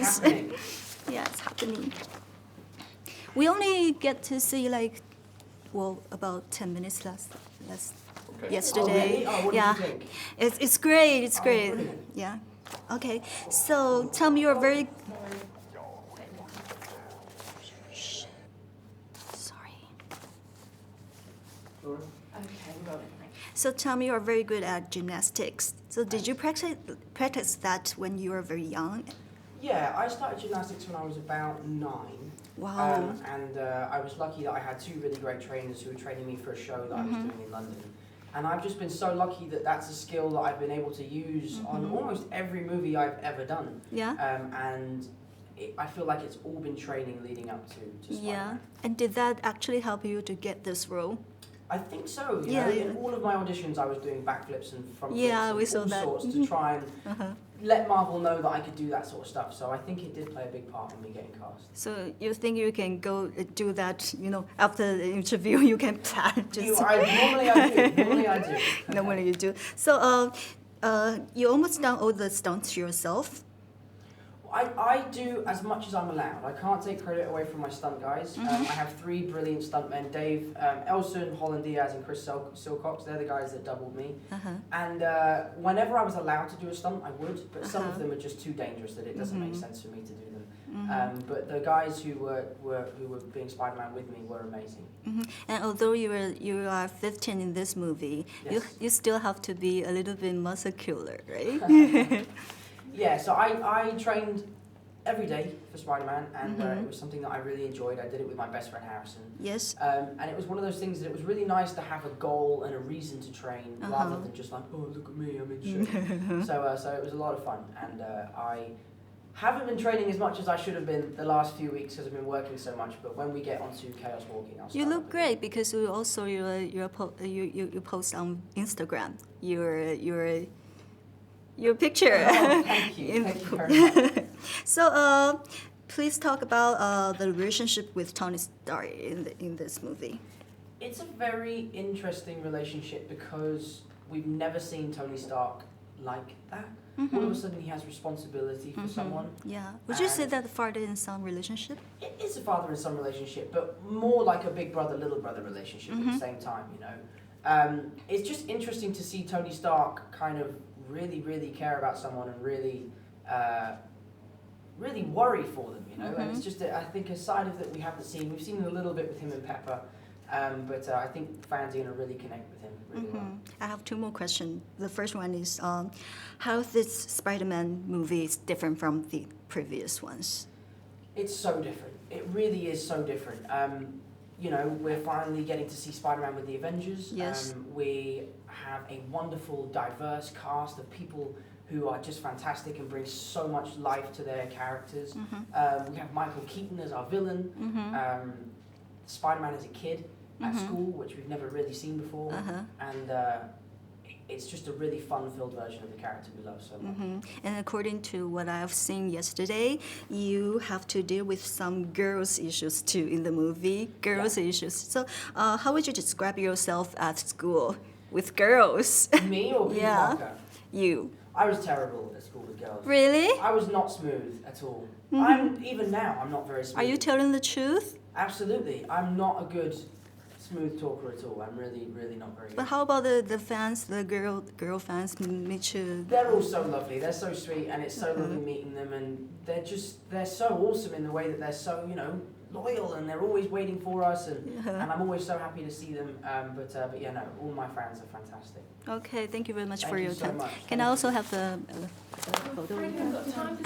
is. Yeah, it's happening. We only get to see about 10 minutes last yesterday. Oh, really? Oh, what yeah, did you think? it's great. It's great. Brilliant. Yeah. Okay. So tell me, you're very. Shh. Sorry. So tell me, you're very good at gymnastics. So did you practice that when you were very young? Yeah, I started gymnastics when I was about 9. Wow. And I was lucky that I had 2 really great trainers who were training me for a show that I was doing in London. And I've just been so lucky that that's a skill that I've been able to use on almost every movie I've ever done. Yeah. And I feel like it's all been training leading up to Spider-Man. Yeah. And did that actually help you to get this role? I think so. You Yeah, know, yeah. in all of my auditions, I was doing backflips and front flips Yeah, and we saw all that. sorts to try and let Marvel know that I could do that sort of stuff. So I think it did play a big part in me getting cast. So you think you can go do that, after the interview, you can plan just... Normally I do. Normally I do. Normally you do. So you almost done all the stunts yourself? I do as much as I'm allowed. I can't take credit away from my stunt guys. I have 3 brilliant stuntmen, Dave, Elson, Holland Diaz and Chris Silcox. They're the guys that doubled me. And whenever I was allowed to do a stunt, I would, but some of them are just too dangerous that it doesn't make sense for me to do them. But the guys who were being Spider-Man with me were amazing. And although you are 15 in this movie, Yes. you still have to be a little bit muscular, right? Yeah, so I trained every day for Spider-Man, and it was something that I really enjoyed. I did it with my best friend Harrison. Yes. And it was one of those things that it was really nice to have a goal and a reason to train, rather than just like, oh, look at me, I'm in shape. So it was a lot of fun, and I haven't been training as much as I should have been the last few weeks because I've been working so much. But when we get onto Chaos Walking, I'll start. You look great because you also you post on Instagram your picture. Oh, thank you. Thank you very much. So please talk about the relationship with Tony Stark in this movie. It's a very interesting relationship because we've never seen Tony Stark like that. All of a sudden he has responsibility for someone. Yeah. Would you say that father and son relationship? It is a father and son relationship, but more like a big brother, little brother relationship at the same time, It's just interesting to see Tony Stark kind of really, really care about someone and really, really worry for them, And it's just, I think, a side of that we haven't seen. We've seen a little bit with him and Pepper, but I think fans are going to really connect with him really well. I have 2 more questions. The first one is, how this Spider-Man movie is different from the previous ones? It's so different. It really is so different. We're finally getting to see Spider-Man with the Avengers. Yes. We have a wonderful, diverse cast of people who are just fantastic and bring so much life to their characters. We have Michael Keaton as our villain. Spider-Man as a kid at school, which we've never really seen before. And it's just a really fun-filled version of the character we love so much. And according to what I've seen yesterday, you have to deal with some girls' issues too in the movie. Girls' issues. So how would you describe yourself at school with girls? Me or Peter Yeah. Parker? You. I was terrible at school with girls. Really? I was not smooth at all. Even now, I'm not very smooth. Are you telling the truth? Absolutely. I'm not a good smooth talker at all. I'm really, really not very good. But how about the fans, the girl fans meet you? They're all so lovely. They're so sweet, and it's so lovely meeting them. And they're so awesome in the way that they're so, loyal, and they're always waiting for us. And I'm always so happy to see them. But yeah, no, all my fans are fantastic. Okay, thank you very much Thank for you your so time. much. Can I also have the photo? We've got time for